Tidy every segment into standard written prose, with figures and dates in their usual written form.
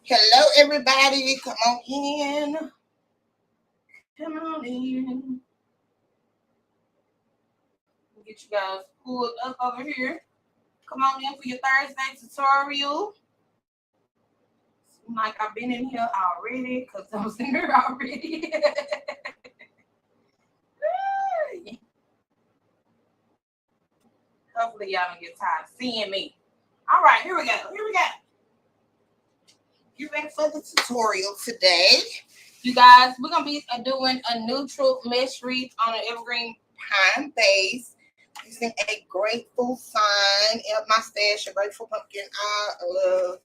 Hello, everybody. Come on in. Come on in. We'll get you guys pulled up over here. Come on in for your Thursday tutorial. Seems like I've been in here already because I was in here already. Hopefully y'all don't get tired of seeing me. All right, here we go. You ready for the tutorial today? You guys, we're going to be doing a neutral mesh wreath on an evergreen pine base using a grateful sign in my stash, a grateful pumpkin. I love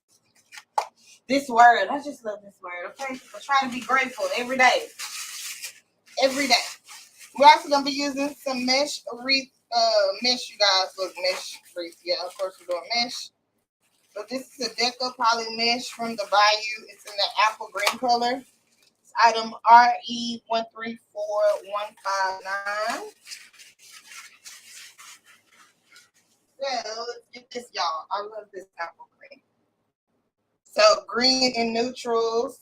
this word. I just love this word, okay? I try to be grateful every day. Every day. We're also going to be using some mesh wreath. Mesh, you guys. Look, mesh wreath. Yeah, of course we're doing mesh. So this is a Deco Poly Mesh from the Bayou. It's in the apple green color. It's item RE134159. So let's get this, y'all. I love this apple green. So green and neutrals.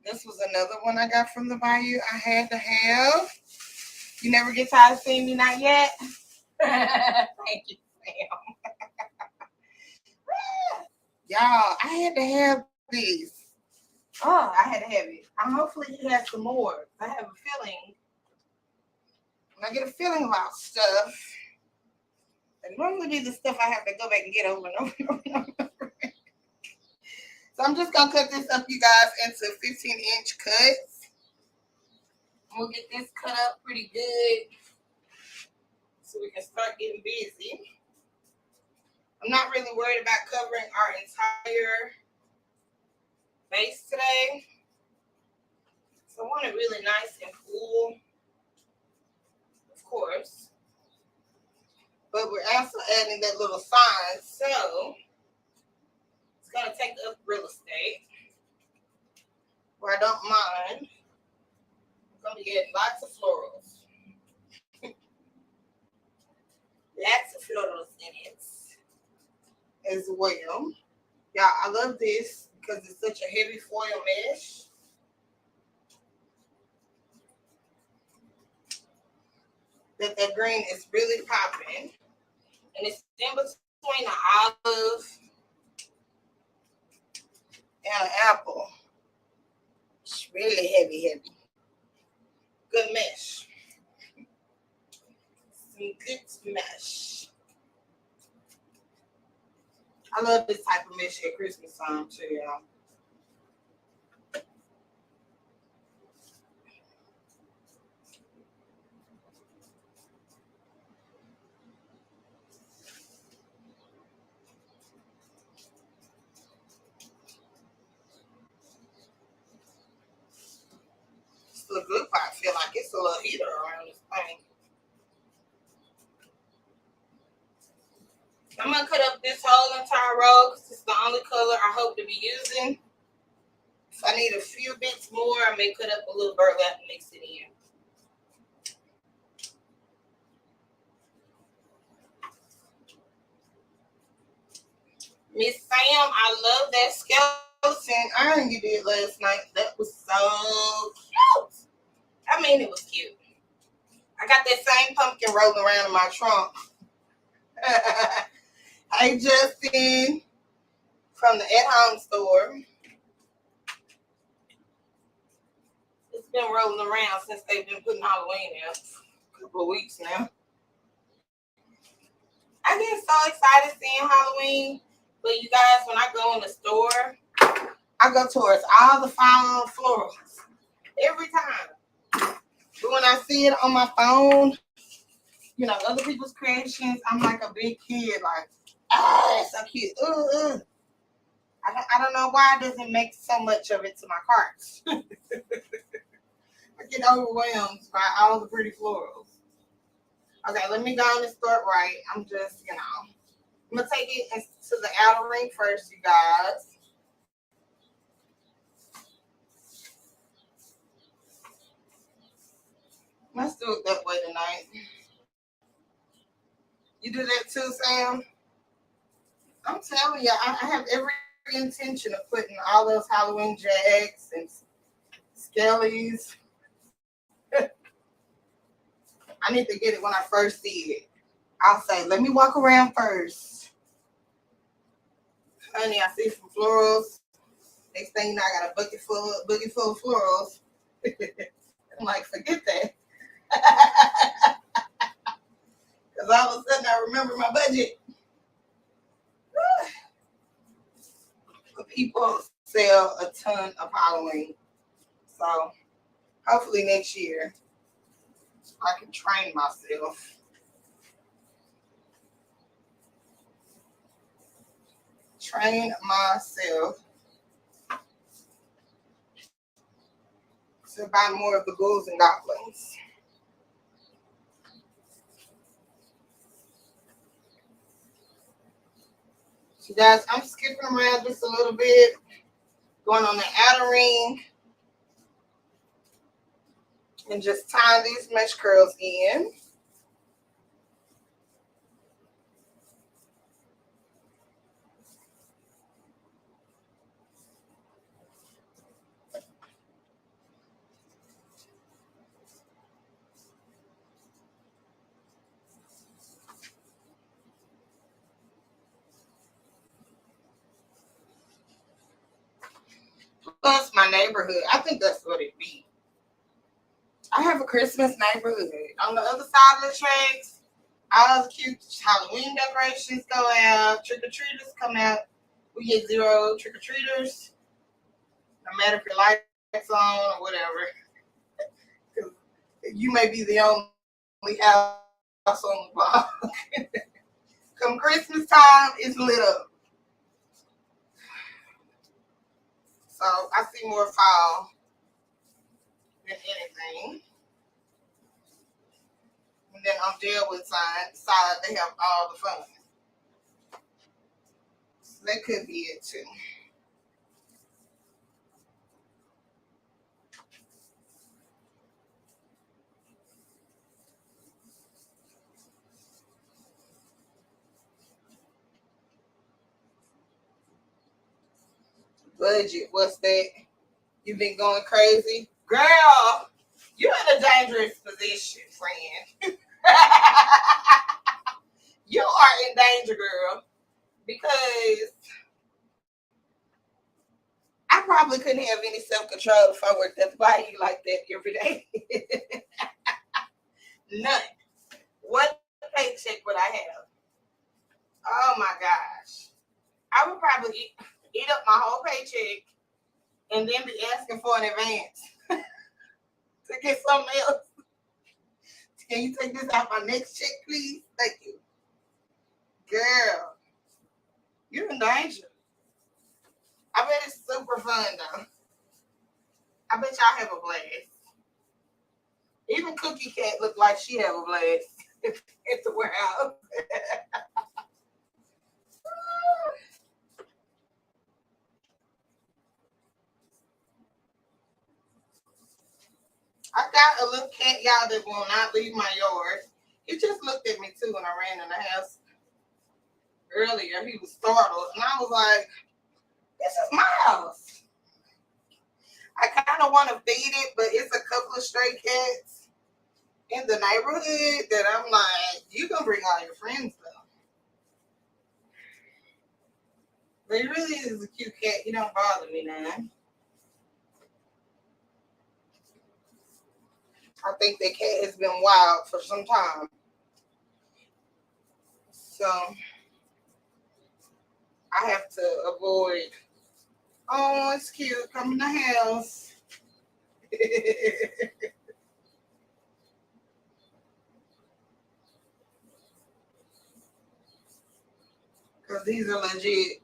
This was another one I got from the Bayou. I had to have. You never get tired of seeing me, not yet. Thank you, Sam. Y'all, I had to have these. Oh, I had to have it. Hopefully he has some more. I have a feeling. When I get a feeling about stuff, it normally be the stuff I have to go back and get over and over and over. So I'm just going to cut this up, you guys, into 15-inch cuts. We'll get this cut up pretty good so we can start getting busy. I'm not really worried about covering our entire base today. So I want it really nice and cool, of course. But we're also adding that little sign, so it's going to take up real estate where I don't mind. I'm going to be adding lots of florals. Lots of florals in it as well. Yeah, I love this because it's such a heavy foil mesh. That green is really popping. And it's in between an olive and an apple. It's really heavy. Good mesh. Some good mesh. I love this type of mesh at Christmas time too, y'all. The good part, I feel like it's a little heater around this thing. I'm going to cut up this whole entire row because it's the only color I hope to be using. If I need a few bits more, I may cut up a little burlap and mix it in. Miss Sam, I love that skeleton iron you did last night. That was so cute. I mean, it was cute. I got that same pumpkin rolling around in my trunk. Hey, Justin, from the at-home store. It's been rolling around since they've been putting Halloween out. A couple of weeks now. I get so excited seeing Halloween. But you guys, when I go in the store, I go towards all the fall florals. Every time. But when I see it on my phone, you know, other people's creations, I'm like a big kid, like, it's so cute. I don't know why it doesn't make so much of it to my cart. I get overwhelmed by all the pretty florals. Okay, let me go on and start right. I'm just, you know, I'm going to take it to the outer ring first, you guys. Let's do it that way tonight. You do that too, Sam? I'm telling you, I have every intention of putting all those Halloween jacks and skellies. I need to get it when I first see it. I'll say, let me walk around first. Honey, I see some florals. Next thing you know, I got a bucket full of florals. I'm like, forget that. Because all of a sudden I remember my budget. But people sell a ton of Halloween. So hopefully next year I can train myself. To buy more of the ghouls and goblins. So guys, I'm skipping around just a little bit, going on the outer ring, and just tying these mesh curls in. Plus my neighborhood. I think that's what it be. I have a Christmas neighborhood. On the other side of the tracks, all the cute Halloween decorations go out. Trick-or-treaters come out. We get 0 trick-or-treaters. No matter if your lights on or whatever. You may be the only house on the block. Come Christmas time, it's lit up. So I see more fall than anything. And then on Deadwood side, they have all the fun. So that could be it too. Budget, what's that? You been going crazy? Girl, you're in a dangerous position, friend. You are in danger, girl. Because I probably couldn't have any self-control if I worked at the bayou like that every day. None. What paycheck would I have? Oh my gosh. I would probably eat up my whole paycheck and then be asking for an advance to get something else. Can you take this out my next check, please? Thank you. Girl, you're in danger. I bet it's super fun though. I bet y'all have a blast. Even Cookie Cat looked like she have a blast at the warehouse. I got a little cat, y'all, that will not leave my yard. He just looked at me too when I ran in the house earlier. He was startled, and I was like, "This is my house." I kind of want to feed it, but it's a couple of stray cats in the neighborhood that I'm like, "You can bring all your friends though." But he really is a cute cat. He don't bother me now. I think that cat has been wild for some time. So I have to avoid. Oh, it's cute. Come in the house. Because these are legit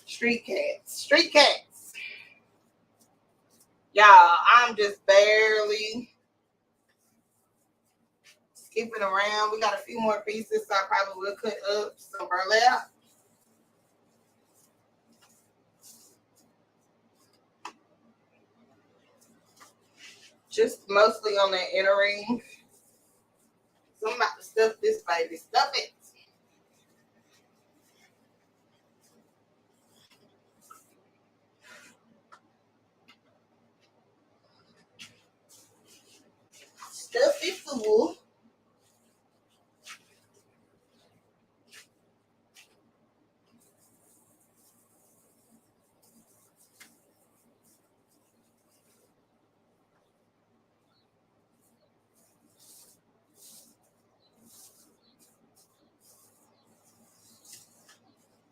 street cats. Street cats. Y'all, I'm just barely skipping around. We got a few more pieces, so I probably will cut up some burlap. Just mostly on that inner ring. So I'm about to stuff this baby. Stuff it. Stuff it full.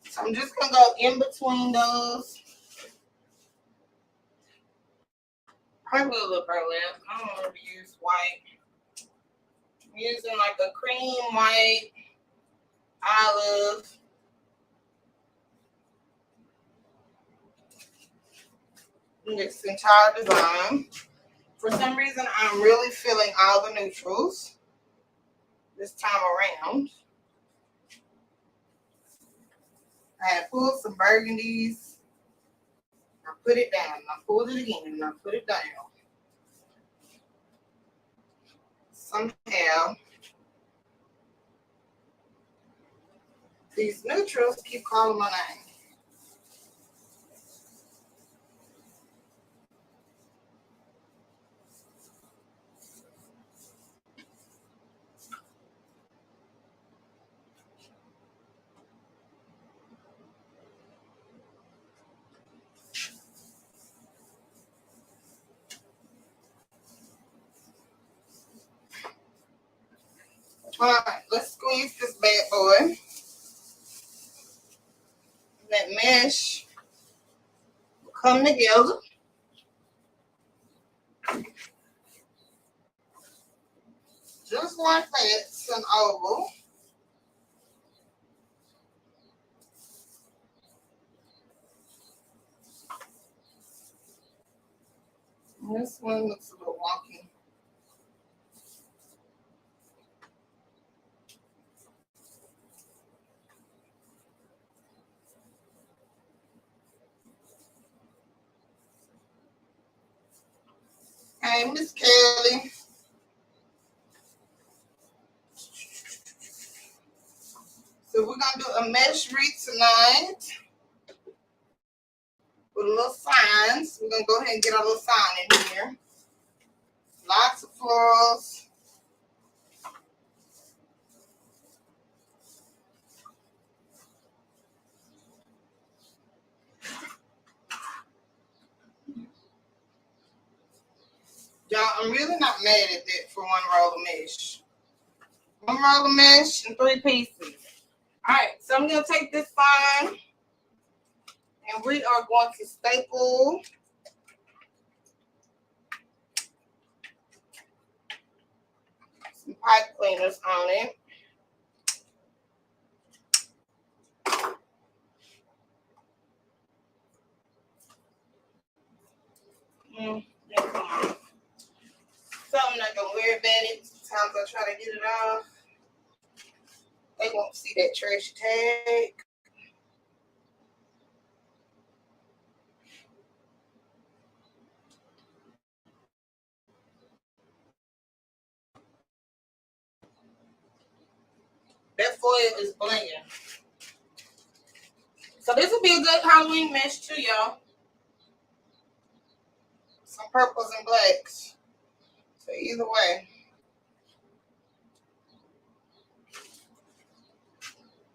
So I'm just gonna go in between those. Probably a little burlap. I don't want to use white. I'm using like a cream white olive. In this entire design. For some reason, I'm really feeling all the neutrals this time around. I had pulled some burgundies. I put it down. I pulled it again and I put it down. Somehow, these neutrals keep calling my name. All right, let's squeeze this bad boy. That mesh will come together. Just like that. It's an oval. This one looks a little wonky. Hey, Miss Kelly. So we're going to do a mesh wreath tonight with little signs. We're going to go ahead and get our little sign in here. Lots of florals. Y'all, I'm really not mad at that for one roll of mesh. One roll of mesh and 3 pieces. All right, so I'm going to take this sign and we are going to staple some pipe cleaners on it. Come on. Something not gonna wear it. Sometimes I try to get it off. They won't see that trash tag. That foil is blinging. So this will be a good Halloween mesh too, y'all. Some purples and blacks. So either way.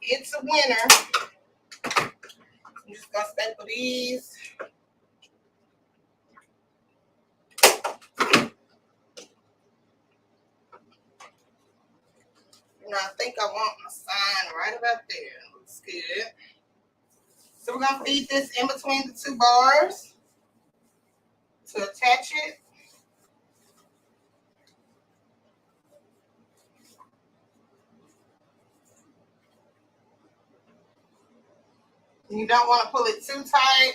It's a winner. I'm just gonna staple these. And I think I want my sign right about there. Looks good. So we're gonna feed this in between the 2 bars to attach it. You don't want to pull it too tight.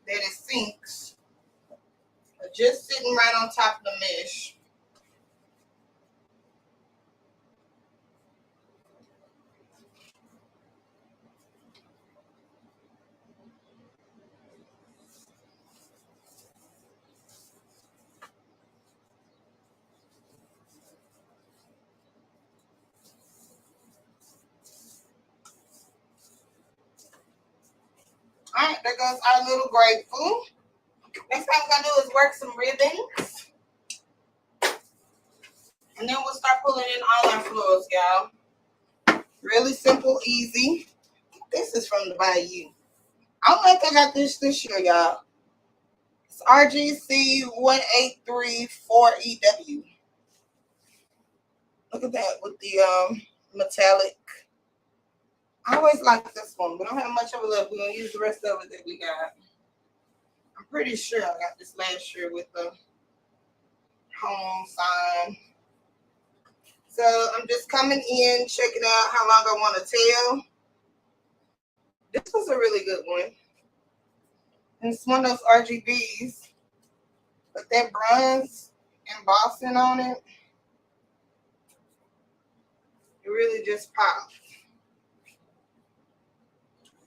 That it sinks. But just sitting right on top of the mesh. All right, there goes our little grapefruit. Next thing we're gonna do is work some ribbons, and then we'll start pulling in all our florals, y'all. Really simple, easy. This is from the Bayou. I don't think I got this year, y'all. It's RGC 1834EW. Look at that with the metallic. I always like this one. We don't have much of it left. We're gonna use the rest of it that we got. I'm pretty sure I got this last year with the home sign. So I'm just coming in, checking out how long I want to tail. This was a really good one. And it's one of those RGBs. But that bronze embossing on it, it really just pops.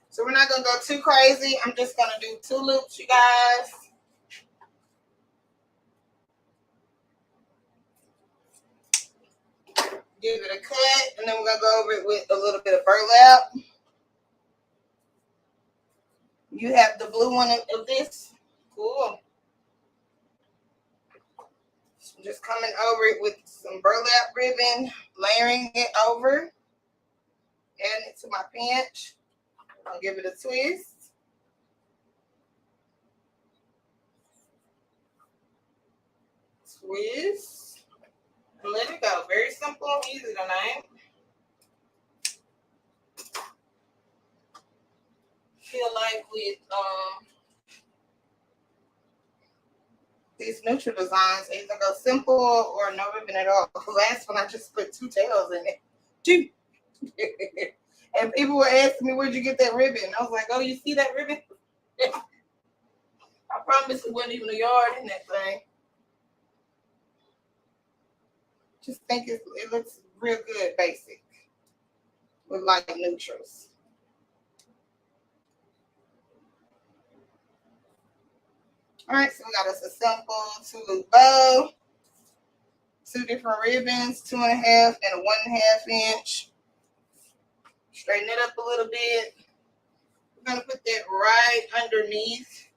So we're not going to go too crazy. I'm just going to do 2 loops, you guys. Give it a cut, and then we're going to go over it with a little bit of burlap. You have the blue one of this. Cool. So I'm just coming over it with some burlap ribbon, layering it over, adding it to my pinch. I'll give it a twist. Twist. And let it go. Very simple and easy tonight. Feel like with these neutral designs, either go simple or no ribbon at all. The last one I just put 2 tails in it. 2. And people were asking me, where'd you get that ribbon? I was like, oh, you see that ribbon? I promise it wasn't even a yard in that thing. Just think it looks real good, basic, with light neutrals. All right, so we got us a simple 2-loop bow, 2 different ribbons, 2.5 and a 1.5 inch. Straighten it up a little bit. We're gonna put that right underneath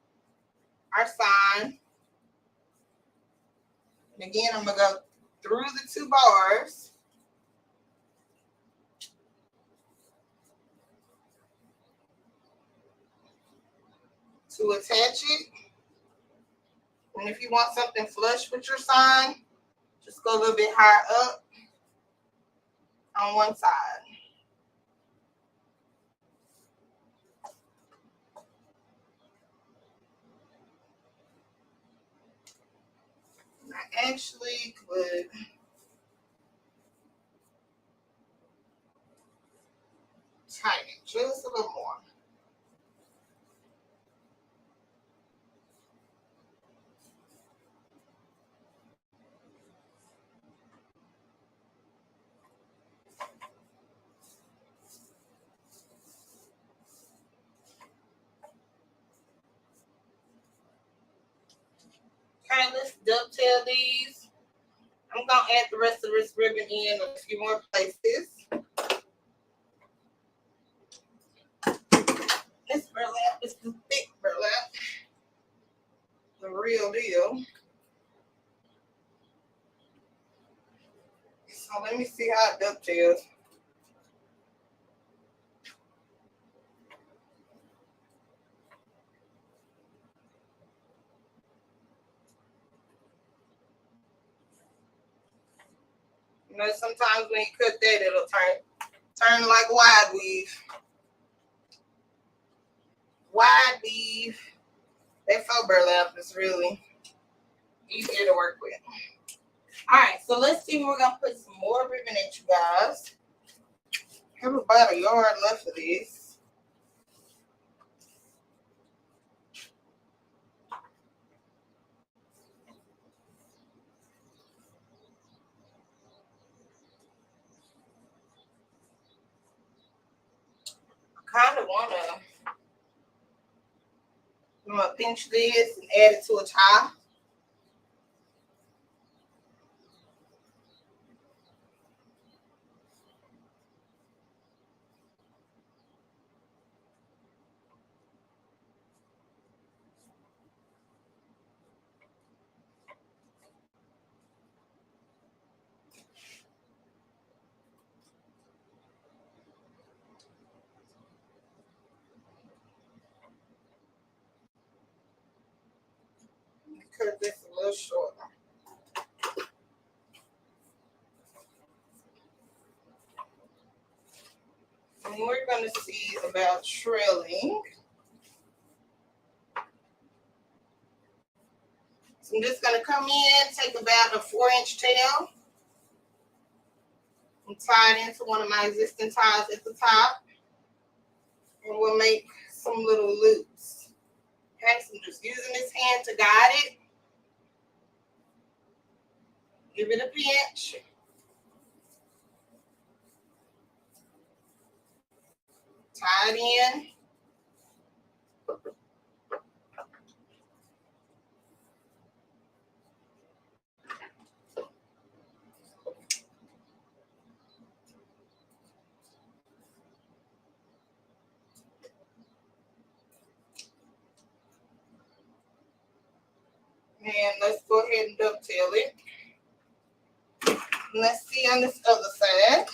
our sign. And again, I'm gonna go through the 2 bars. To attach it. And if you want something flush with your sign, just go a little bit higher up on one side. And I actually could tighten it just a little more. Okay, let's dovetail these. I'm going to add the rest of this ribbon in a few more places. This burlap is the thick burlap. The real deal. So let me see how it dovetails. You know, sometimes when you cut that, it'll turn like wide weave. Wide weave. That faux burlap is really easier to work with. All right, so let's see. We're gonna put some more ribbon at you guys. I have about a yard left of this. Kind of want to, I'm going to pinch this and add it to a tie. cut this a little shorter. And we're going to see about trailing. So I'm just going to come in, take about a 4-inch tail, and tie it into one of my existing ties at the top. And we'll make some little loops. Okay, so I'm just using this hand to guide it. Give it a pinch. Tie it in. And let's go ahead and dovetail it. And let's see on this other side.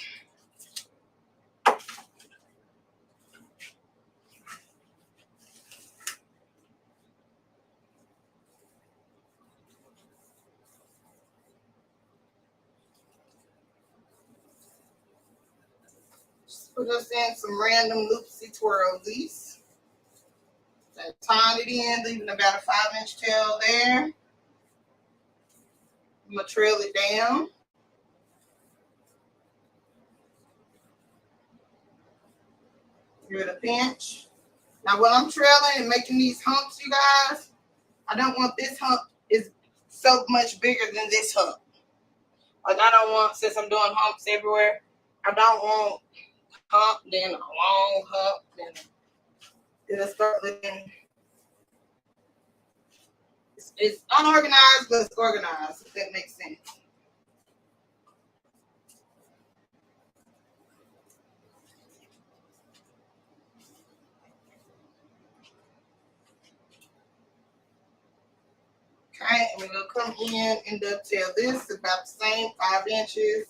Just put us in some random loopsy twirlies. So tying it in, leaving about a 5-inch tail there. I'm going to trail it down. Give it a pinch. Now, when I'm trailing and making these humps, you guys, I don't want this hump is so much bigger than this hump. Like, I don't want, since I'm doing humps everywhere, I don't want hump, then a long hump, then it'll start looking, it's unorganized, but it's organized, if that makes sense. Okay, and we're going to come in and dovetail this about the same 5 inches.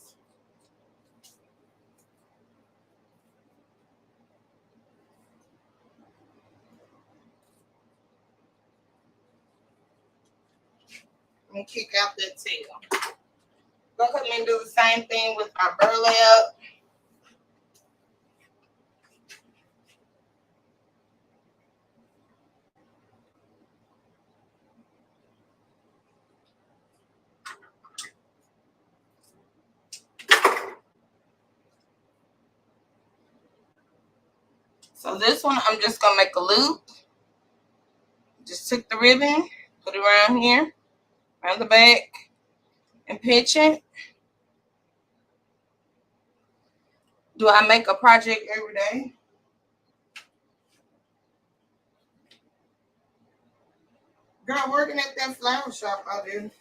And kick out that tail. Go ahead and do the same thing with our burlap. So this one, I'm just going to make a loop. Just took the ribbon, put it around here, around the back, and pinch it. Do I make a project every day? Girl, working at that flower shop, I do.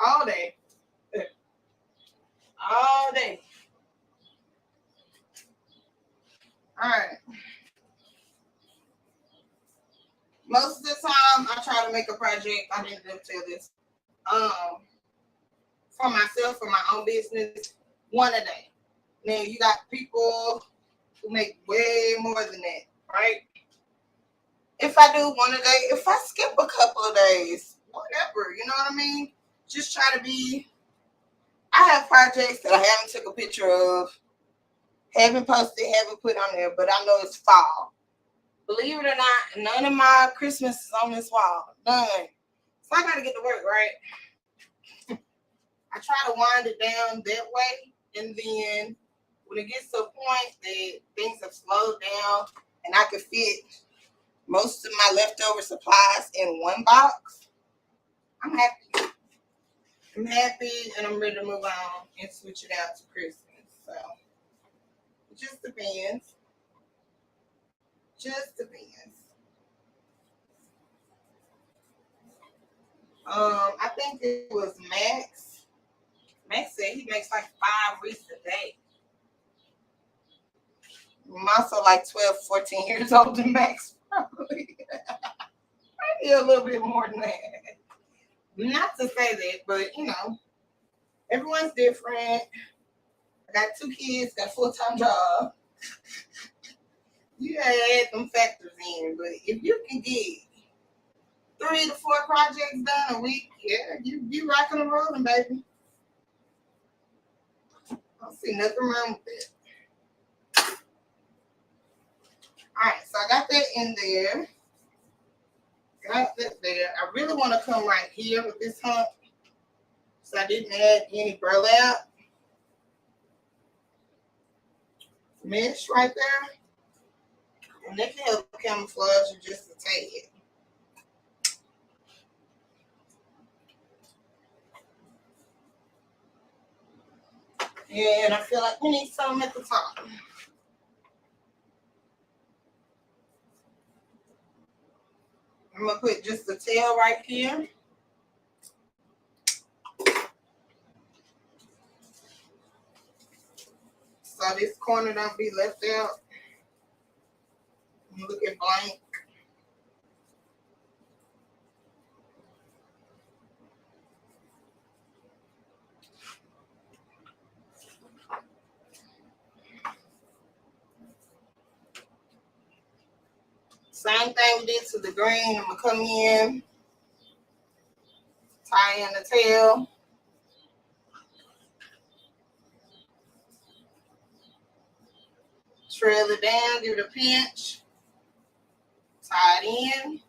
All day. All day. All right. Most of the time, I try to make a project. I didn't tell this. For myself, for my own business, one a day. Now you got people who make way more than that, right? If I do one a day, if I skip a couple of days, whatever, you know what I mean? Just try to be. I have projects that I haven't took a picture of, haven't posted, haven't put on there, but I know it's fall. Believe it or not, none of my Christmas is on this wall. None. So I gotta get to work, right? I try to wind it down that way, and then when it gets to a point that things have slowed down and I can fit most of my leftover supplies in one box, I'm happy. I'm happy and I'm ready to move on and switch it out to Christmas. So it just depends. Just depends. I think it was Max. Max said he makes like 5 wreaths a day. I'm also like 12, 14 years old than Max, probably. Maybe a little bit more than that. Not to say that, but you know, everyone's different. I got 2 kids, got a full-time job. You gotta add them factors in, but if you can get 3 to 4 projects done a week, yeah, you rocking and rolling, baby. I don't see nothing wrong with it. All right, so I got that in there. Got that there. I really want to come right here with this hump, so I didn't add any burlap. Mesh right there. And that can help camouflage you just a tad. And I feel like we need something at the top. I'm going to put just the tail right here. So this corner don't be left out. Look at blank. Same thing we did to the green. I'm going to come in, tie in the tail. Trail it down, give it a pinch. Tie it in.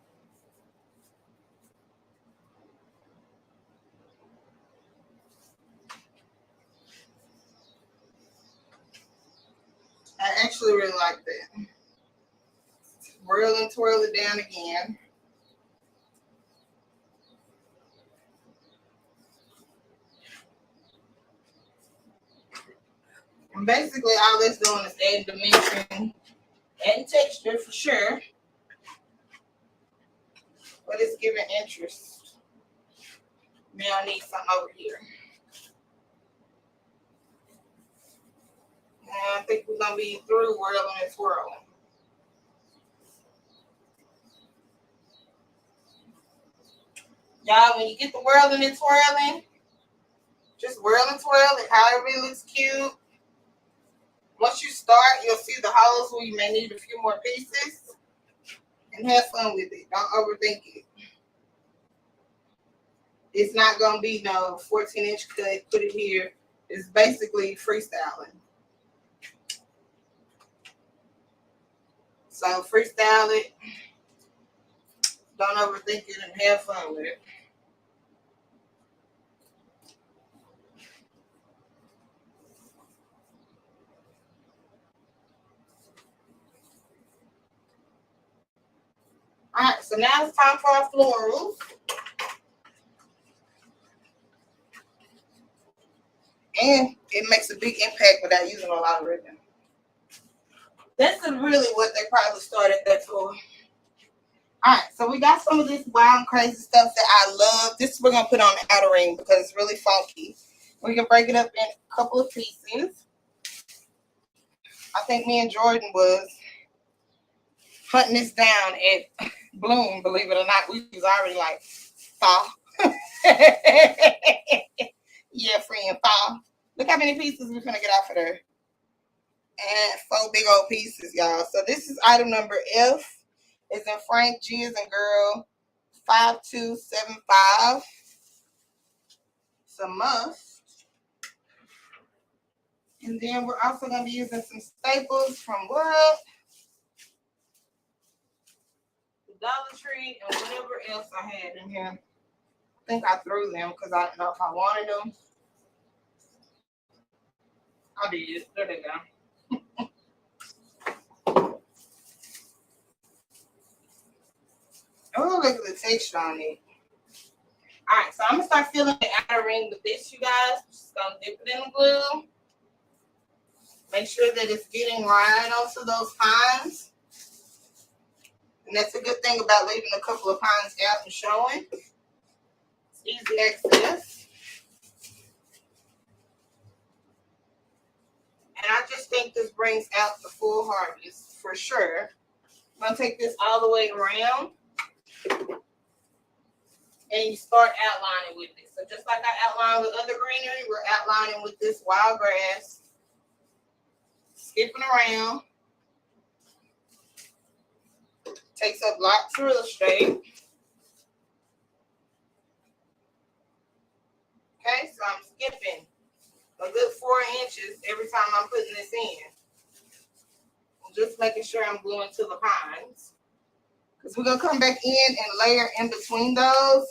I actually really like that. Swirl and twirl it down again. And basically all it's doing is adding dimension and texture for sure. But it's giving interest. Now I need something over here. And I think we're going to be through whirling and twirling. Y'all, when you get the whirling and twirling, just whirl and twirl it however it looks cute. Once you start, you'll see the holes where you may need a few more pieces. And have fun with it. Don't overthink it. It's not going to be no 14-inch cut, put it here. It's basically freestyling. So freestyle it. Don't overthink it and have fun with it. All right, so now it's time for our florals. And it makes a big impact without using a lot of ribbon. That's really what they probably started that for. All right, so we got some of this wild and crazy stuff that I love. This we're going to put on the outer ring because it's really funky. We can break it up in a couple of pieces. I think me and Jordan was hunting this down at Bloom, believe it or not. We was already like, thaw. Yeah, friend, thaw. Look how many pieces we're going to get off of there. And 4 big old pieces, y'all. So this is item number F. It's in Frank, G as in girl, 5275. It's a must. And then we're also going to be using some staples from what? The Dollar Tree and whatever else I had in here. I think I threw them because I didn't know if I wanted them. I did. There they go. Oh, look at the texture on it. All right, so I'm going to start filling the outer ring with this, you guys. Just going to dip it in the glue. Make sure that it's getting right onto those pines. And that's a good thing about leaving a couple of pines out and showing. It's easy access. And I just think this brings out the full harvest for sure. I'm going to take this all the way around. And you start outlining with it. So just like I outlined with other greenery, we're outlining with this wild grass. Skipping around. Takes up lots of real estate. Okay, so I'm skipping a good 4 inches every time I'm putting this in. I'm just making sure I'm gluing to the pines. Because we're going to come back in and layer in between those.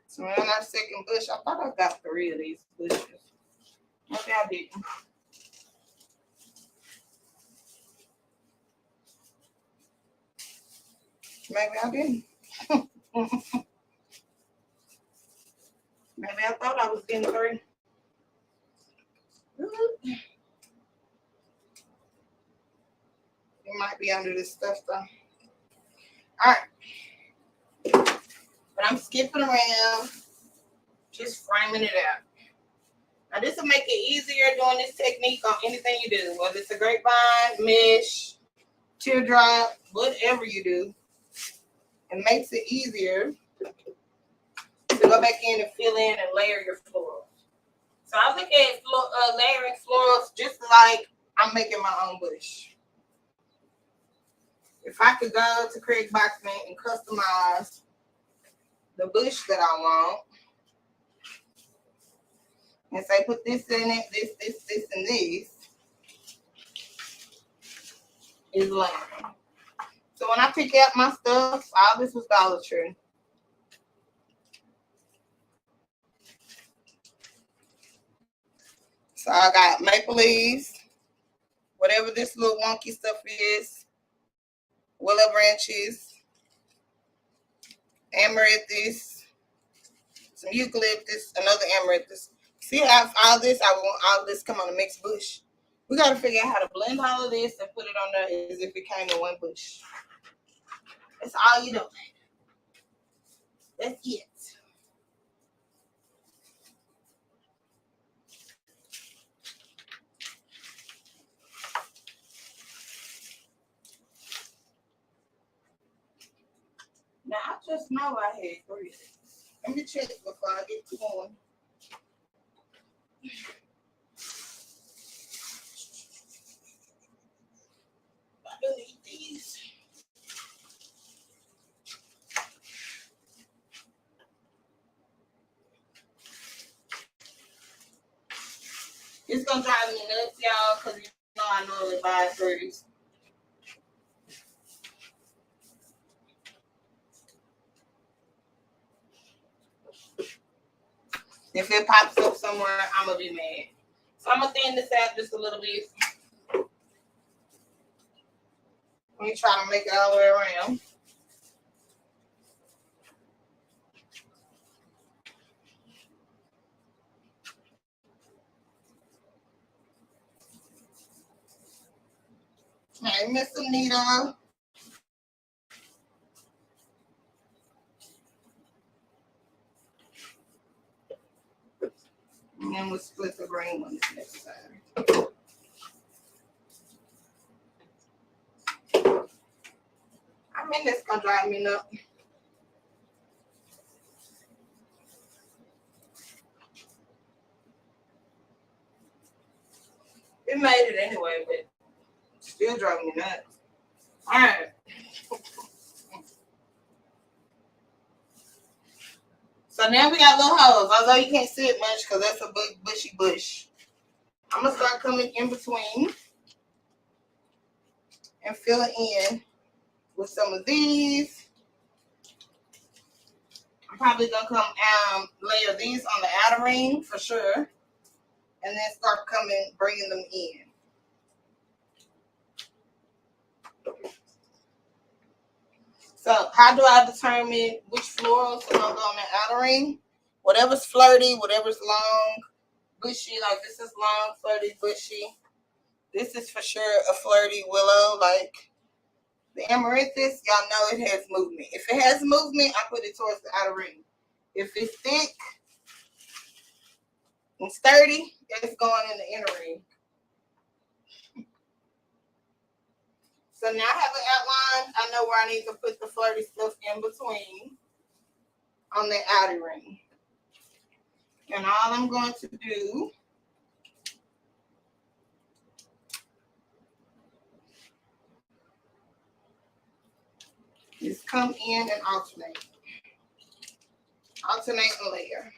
So in our second bush, I thought I got 3 of these bushes. Maybe I didn't. Maybe I didn't. Maybe I thought I was getting 3. It might be under this stuff though. All right. But I'm skipping around, just framing it out. Now this will make it easier doing this technique on anything you do, whether it's a grapevine, mesh, teardrop, whatever you do. It makes it easier to go back in and fill in and layer your florals. So I look at layering florals just like I'm making my own bush. If I could go to Craig Boxman and customize the bush that I want, and say put this in it, this, and this, is layering. So when I pick out my stuff, all this was Dollar Tree. So I got maple leaves, whatever this little wonky stuff is, willow branches, amaranthus, some eucalyptus, another amaranthus. See how all this, I want all this come on a mixed bush. We got to figure out how to blend all of this and put it on there as if it came in one bush. That's all you do. That's it. Now, I just know I had 3. Let me check before I get going. I do need these. It's going to drive me nuts, y'all, because you know I normally buy 3s. If it pops up somewhere, I'm going to be mad. So I'm going to thin this out just a little bit. Let me try to make it all the way around. Hey, Miss Anita. And then we'll split the green one next time. I mean, that's going to drive me nuts. It made it anyway, but still driving me nuts. All right. So now we got little holes. Although you can't see it much because that's a big bushy bush. I'm going to start coming in between and fill it in with some of these. I'm probably going to come layer these on the outer ring for sure. And then start bringing them in. So how do I determine which florals are going to go on the outer ring? Whatever's flirty, whatever's long, bushy, like this is long, flirty, bushy. This is for sure a flirty willow, like the amaranthus, y'all know it has movement. If it has movement, I put it towards the outer ring. If it's thick and sturdy, it's going in the inner ring. So now I have an outline. I know where I need to put the flirty stuff in between on the outer ring. And all I'm going to do is come in and alternate. Alternate a layer.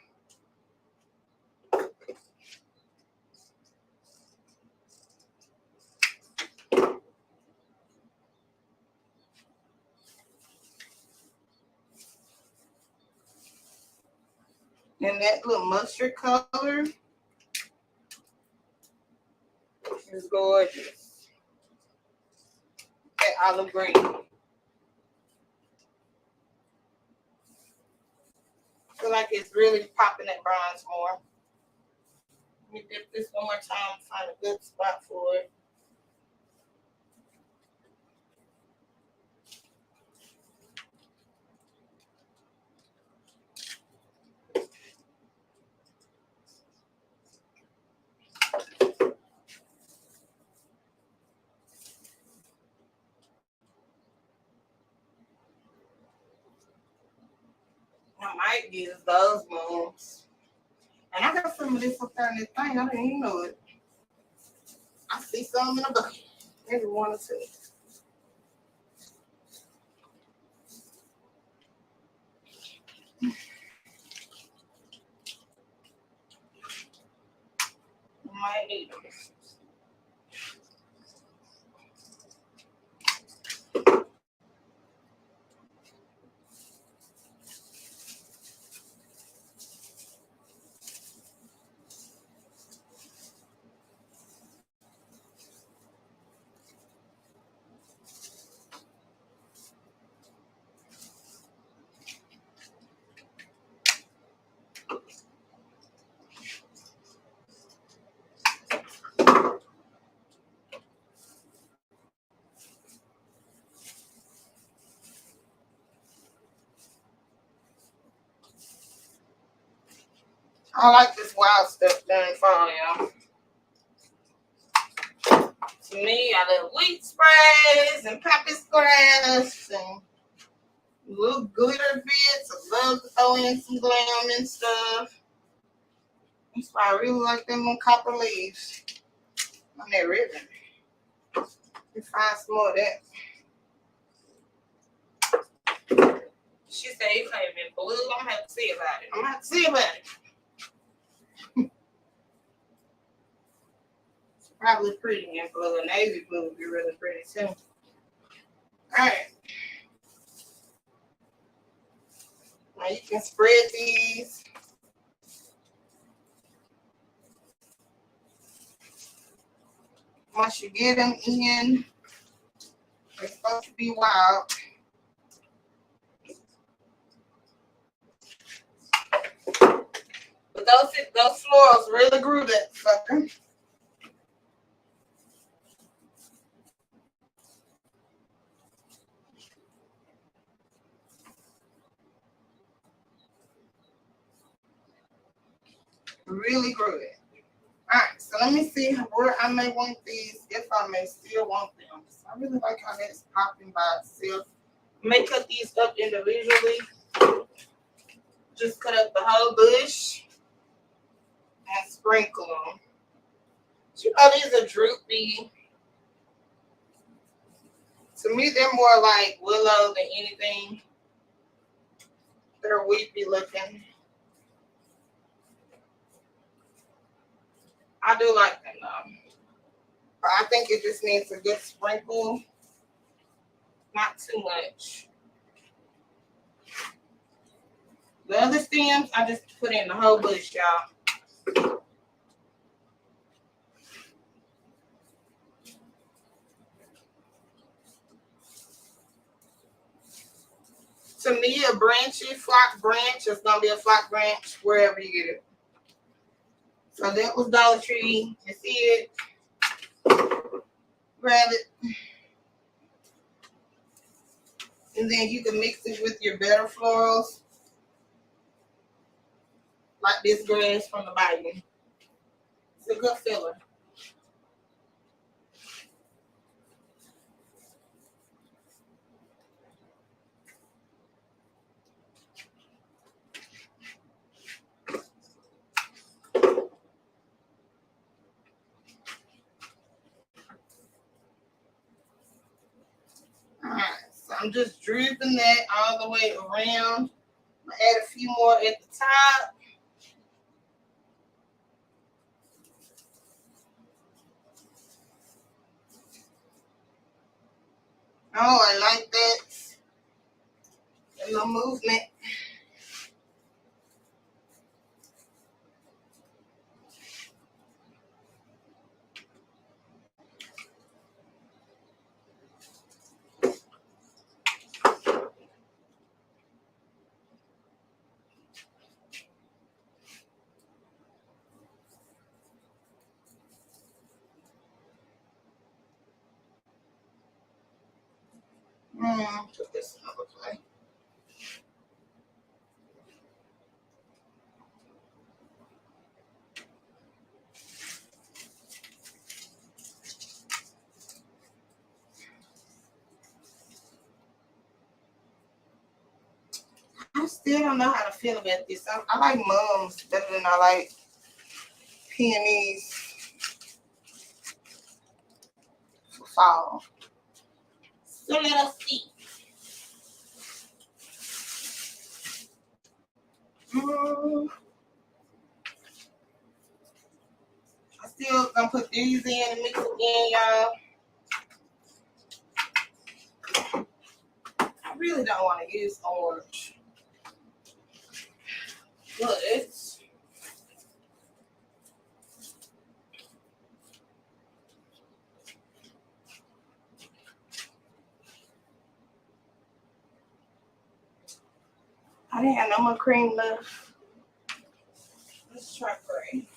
And that little mustard color is gorgeous. That olive green. I feel like it's really popping that bronze more. Let me dip this one more time, find a good spot for it. I might use those moves. And I got some of this up there in this thing. I didn't even know it. I see some in the bucket. Maybe one or two. I might need them. I like this wild stuff done for y'all. To me, I love wheat sprays and pepper grass and little glitter bits. I love to throw in some glam and stuff. That's why I really like them on copper leaves on that ribbon. You find some more of that. She said you can't be blue. I'm gonna have to see about it. I'm gonna have to see about it. It's probably pretty in blue. And navy blue would be really pretty too. Alright. Now you can spread these. Once you get them in, they're supposed to be wild. But those florals really grew that sucker. Really grew it. Alright, so let me see where I may want these, if I may still want them. So I really like how that's popping by itself. I may cut these up individually. Just cut up the whole bush and sprinkle them. You know, these are droopy. To me, they're more like willow than anything. They're weepy looking. I do like them though. But I think it just needs a good sprinkle. Not too much. The other stems, I just put in the whole bush, y'all. To me, a branchy flock branch is going to be a flock branch wherever you get it. So that was Dollar Tree. You see it. Grab it. And then you can mix it with your better florals. Like this grass from the Bayou. It's a good filler. I'm just dripping that all the way around. I'm gonna add a few more at the top. Oh, I like that. And no movement. Put this another plate. I still don't know how to feel about this. I like mums better than I like peonies for fall. So let us see. I still gonna put these in and mix again, y'all. I really don't want to use orange, but I didn't have no more cream left. Let's try gray.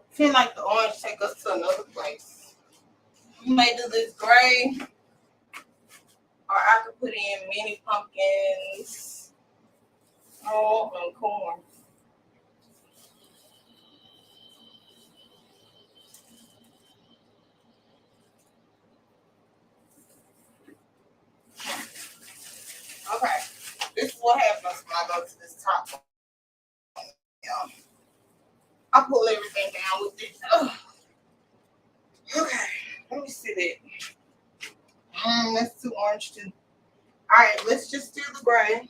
I feel like the orange take us to another place. We may do this gray, or I could put in mini pumpkins. Oh, and corn. Okay, this is what happens when I go to this top one. Yeah. I pull everything down with this. Ugh. Okay, let me see that. That's too orange too. All right, let's just do the gray.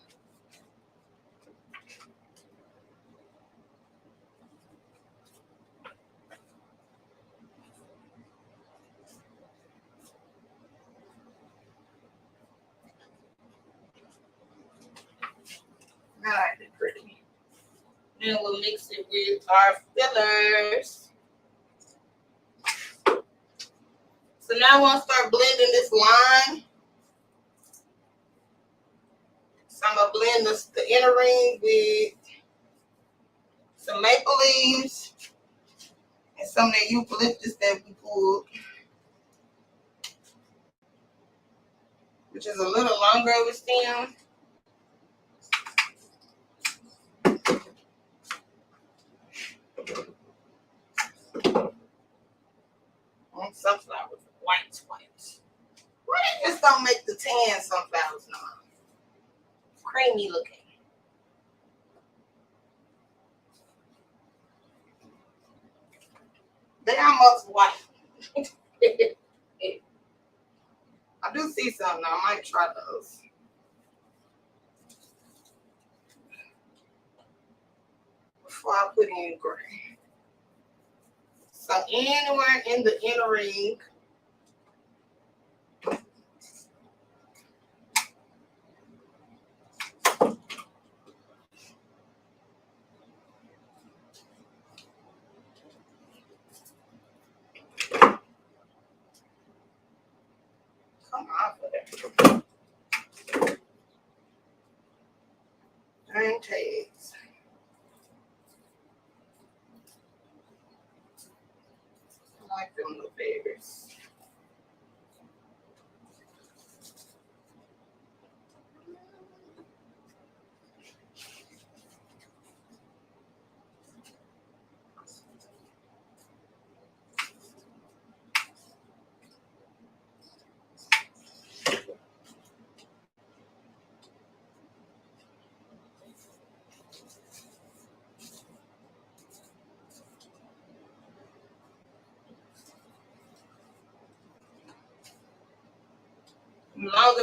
I like it pretty. Then we'll mix it with our fillers. So now I want to start blending this line. So I'm going to blend the inner ring with some maple leaves and some of that eucalyptus that we pulled, which is a little longer of a stem. And sunflowers, white. Why they just don't make the tan sunflowers no more? Creamy looking. They almost white. I do see some now. I might try those. Before I put in gray. So anywhere in the inner ring, come on for that. Name tags. I like them little babies.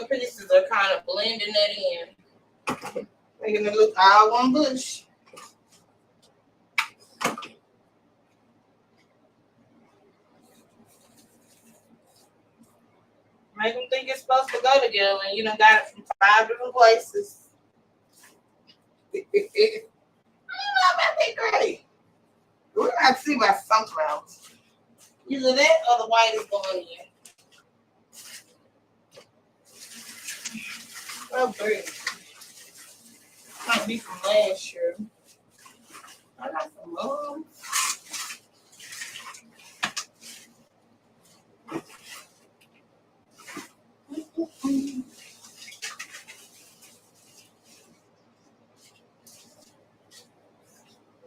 other pieces are kind of blending that in. Making it look all one bush. Make them think it's supposed to go together and you done got it from 5 different places. I don't know about that gray. We're going to see about sunflowers. Either that or the white is going in. Oh, great. Might be from last year. I got some more.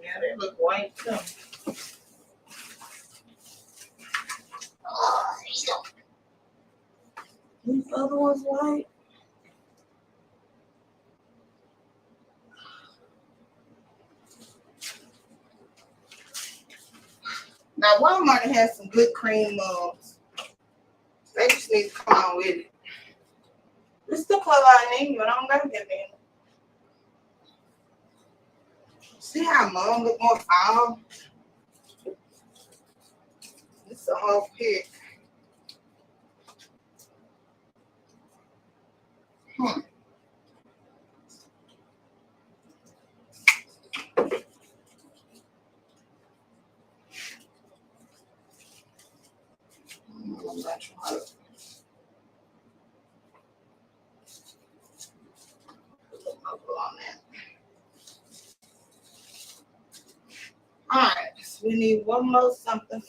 Yeah, they look white too. Oh, these other ones white. Now Walmart has some good cream mugs. They just need to come on with it. This is the color I need, but I don't got that in. See how mom look more fall? This is a whole pick. I'm not sure. On that. All right, so we need one more something.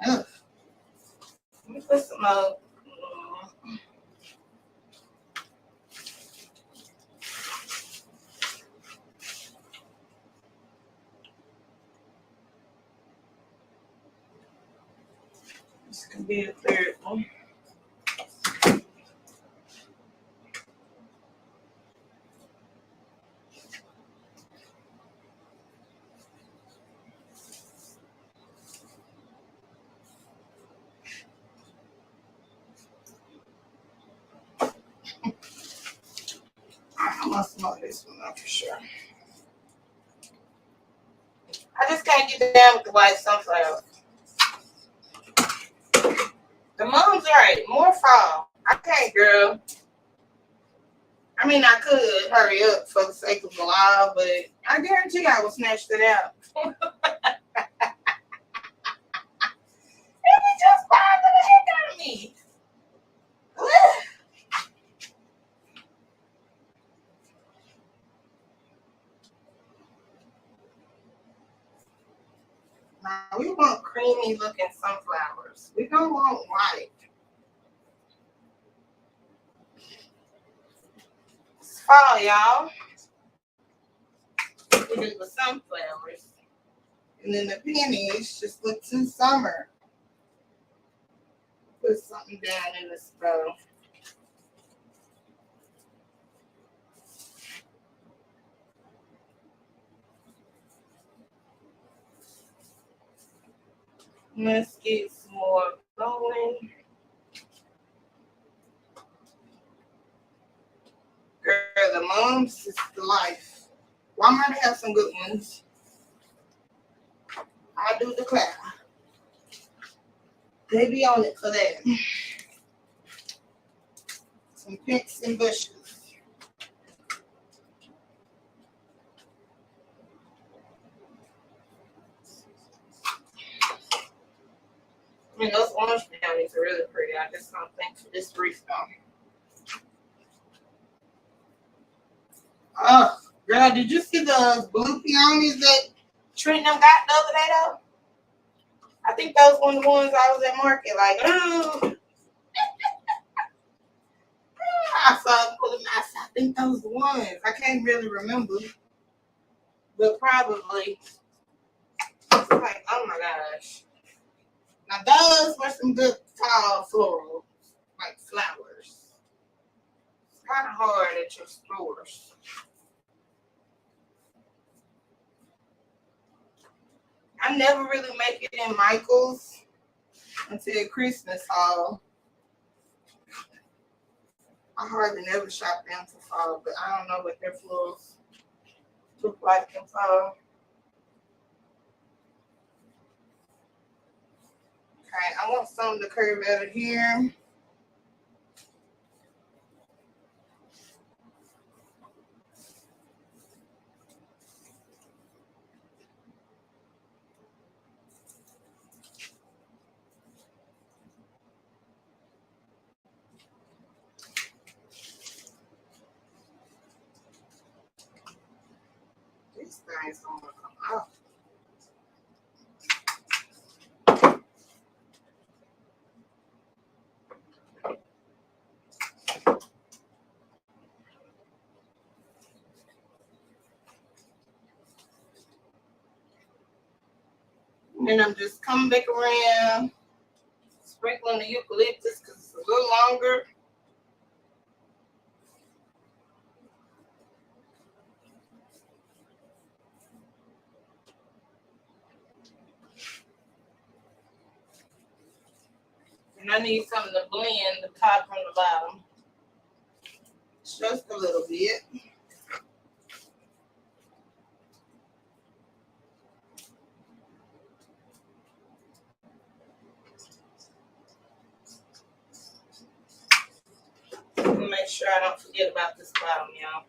Ugh. Let me put some more. This can be the third one. I must know this one up for sure. I just can't get down with the white sunflower. The mom's right, more fall. I can't, girl. I mean, I could hurry up for the sake of the law, but I guarantee I will snatch it out. It just bothered the heck out of me. Now, we want creamy looking sunflowers. We don't want white. It's fall, y'all. We do the sunflowers. And then the pennies just look too summer. Put something down in the stove. Let's get some more going. Girl, the mums is the life. Walmart have some good ones. I do declare. They be on it for that. Some picks and bushes. I mean, those orange peonies are really pretty. I just don't think for this wreath though. Oh, girl, did you see the blue peonies that Trent got the other day though? I think those were the ones I was at market like, oh. I saw them pulling. I think those the ones. I can't really remember, but probably. It's like, oh my gosh. Now those were some good tall floral, like flowers. It's kind of hard at your stores. I never really make it in Michael's until Christmas haul. I hardly never shop them for fall, but I don't know what their florals look like in fall. Okay, I want some to curve out of here. These things don't want to come out. And then I'm just coming back around, sprinkling the eucalyptus because it's a little longer. And I need something to blend the top from the bottom. Just a little bit. Make sure I don't forget about this bottom, y'all.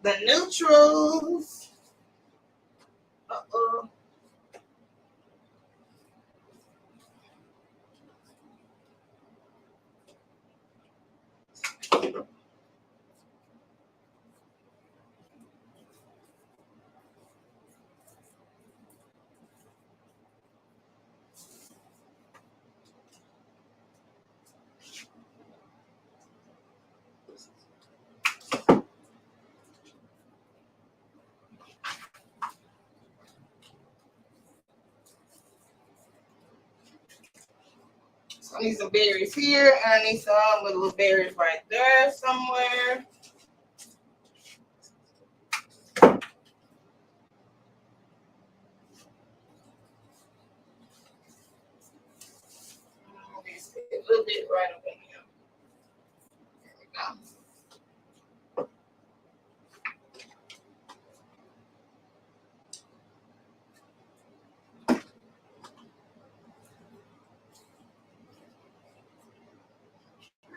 The neutrals. Uh-oh. So I need some berries here, and I need some with little berries right there somewhere. A little bit right up in here. There we go.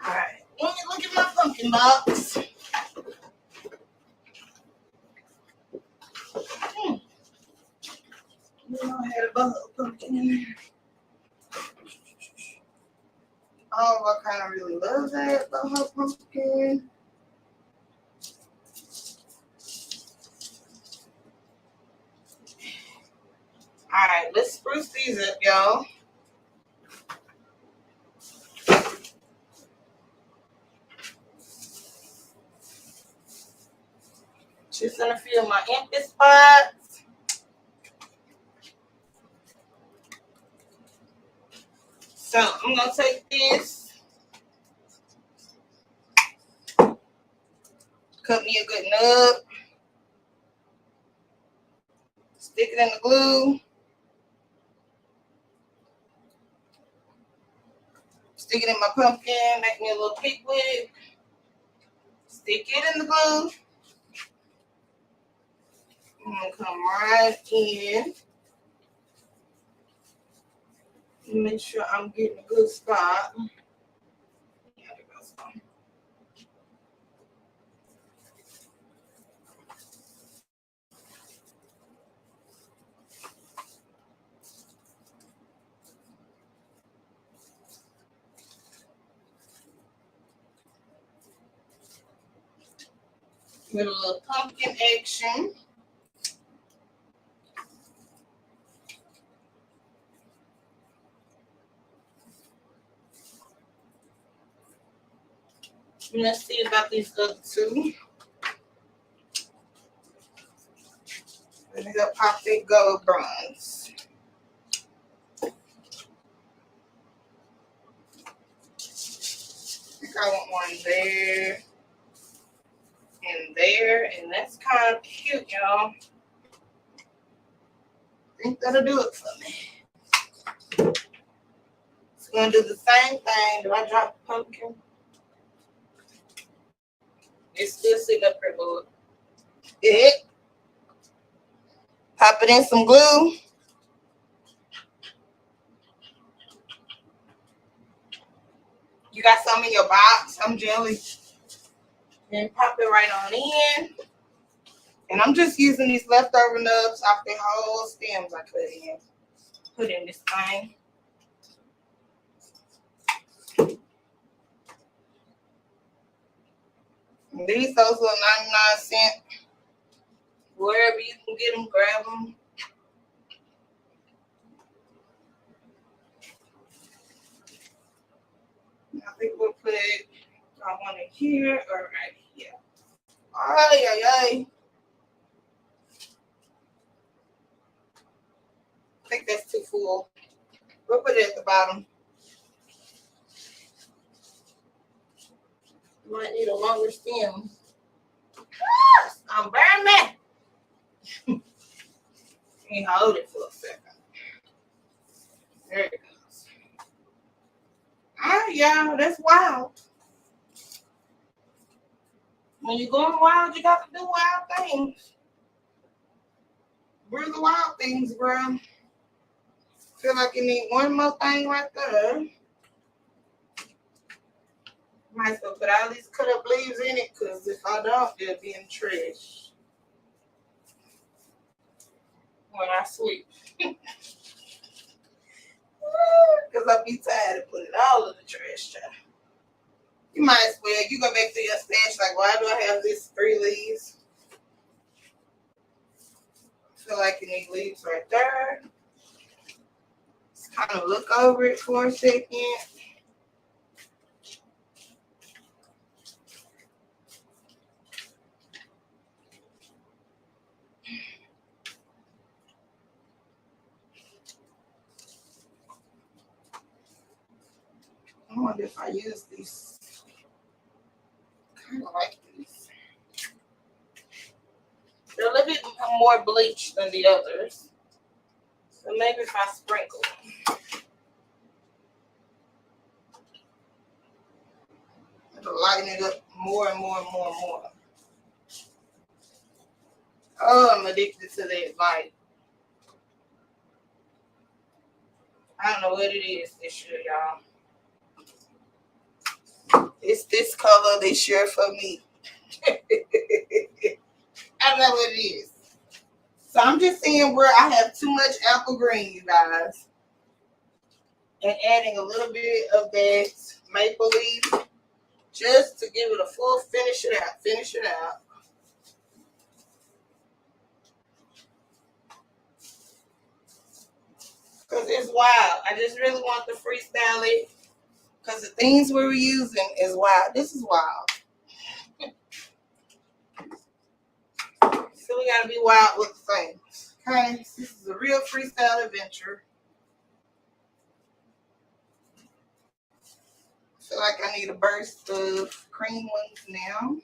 All right. Let me look at my pumpkin box. I had a pumpkin in there. Oh, I kind of really love that boho pumpkin. All right, let's spruce these up, y'all. Just gonna fill my empty spots. So I'm gonna take this, cut me a good nub, stick it in the glue, stick it in my pumpkin, make me a little pick with it, stick it in the glue. I'm gonna come right in. Make sure I'm getting a good spot. Yeah, there goes some. With a little pumpkin action. Let's see about these other two. Let me go pop that gold bronze. I want one there and there, and that's kind of cute, y'all. I think that'll do it for me. It's gonna do the same thing. Do I drop the pumpkin? It's still sitting up here, boy. It. Pop it in some glue. You got some in your box, some jelly. And pop it right on in. And I'm just using these leftover nubs off the whole stems I put in this thing. And those little 99-cent. Wherever you can get them, grab them. I think we'll put one in here or right here. Ay, ay, ay. I think that's too full. We'll put it at the bottom. You might need a longer stem. I'm burning. Let me hold it for a second. There it goes. All right, y'all, that's wild. When you're going wild, you got to do wild things. We're the wild things, bro. Feel like you need one more thing right there. Might as well put all these cut up leaves in it, because if I don't, they'll be in the trash when I sweep. Because I'll be tired of putting all in the trash. You might as well. You go back to your stash like, why do I have this 3 leaves? I feel like you need leaves right there. Just kind of look over it for a second. I wonder if I use these. I kind of like these. They're a little bit more bleached than the others. So maybe if I sprinkle them, it'll lighten it up more and more and more and more. Oh, I'm addicted to that light. I don't know what it is this year, y'all. It's this color this year for me. I don't know what it is. So I'm just seeing where I have too much apple green, you guys. And adding a little bit of that maple leaf just to give it a full finish it out. Finish it out. Because it's wild. I just really want to freestyle it. Because the things we were using is wild. This is wild. So we got to be wild with the things. Okay? This is a real freestyle adventure. I feel like I need a burst of cream ones now.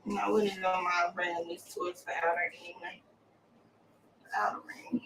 And I wouldn't know my brand these towards the outer anyway. The outer ring.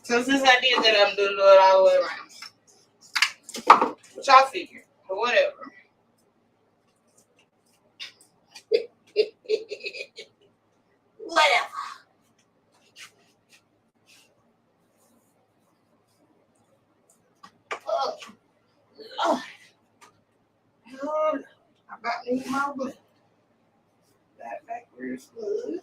So since I did that, I'm doing it all the way around. Which y'all figure, but whatever. Whatever. need my blue. That backwards was.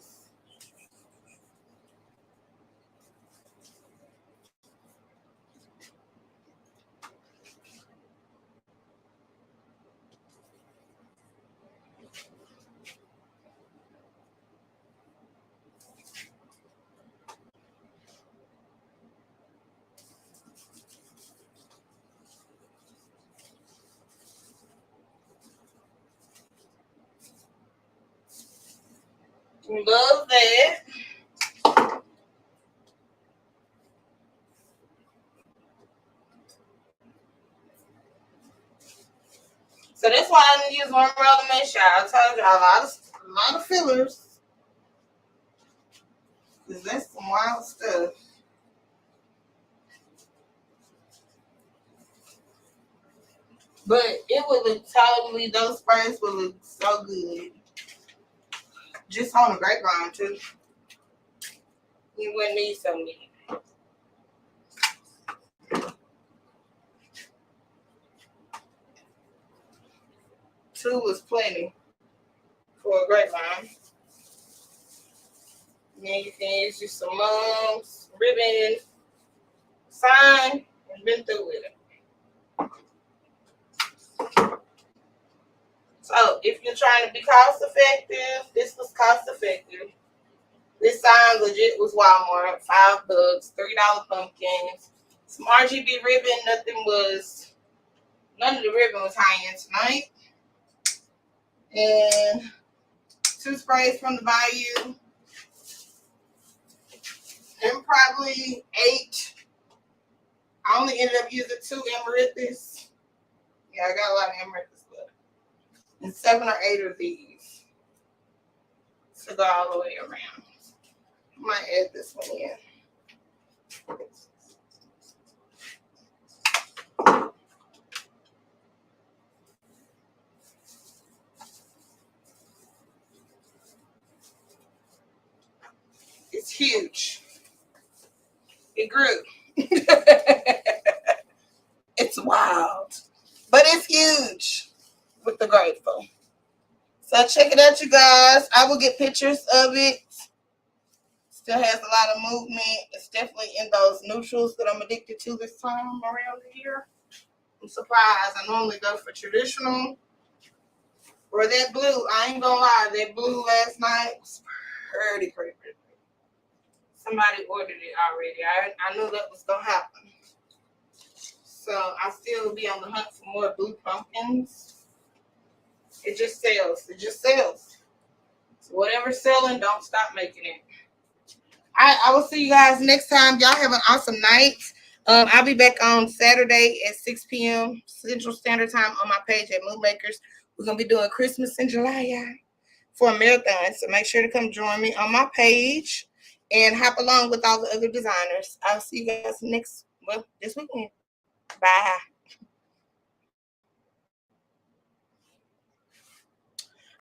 Love that. So that's why I didn't use one roll to make sure. I told y'all a lot of fillers. Cause that's some wild stuff. But it would look totally, those sprays would look so good. Just on the grapevine too. You wouldn't need so many. 2 was plenty for a grapevine. And then you can use just some mums, ribbon, sign, and been through with it. So if you're trying to be cost effective, this was cost effective. This sign legit was Walmart, $5, $3 pumpkins, some RGB ribbon. None of the ribbon was high end tonight. And 2 sprays from the Bayou. And probably 8. I only ended up using 2 amaryllis. Yeah, I got a lot of amaryllis left. And 7 or 8 of these to go all the way around. I might add this one in. It's huge. It grew. It's wild. But it's huge with the grateful. So check it out, you guys. I will get pictures of it. Still has a lot of movement. It's definitely in those neutrals that I'm addicted to this time around here. I'm surprised. I normally go for traditional or that blue. I ain't gonna lie. That blue last night was pretty. Somebody ordered it already. I knew that was gonna happen. So I still be on the hunt for more blue pumpkins. It just sells. So whatever's selling, don't stop making it. I will see you guys next time. Y'all have an awesome night. I'll be back on Saturday at 6 p.m. Central Standard Time on my page at Mood Makers. We're going to be doing Christmas in July for a marathon. So make sure to come join me on my page and hop along with all the other designers. I'll see you guys this weekend. Bye.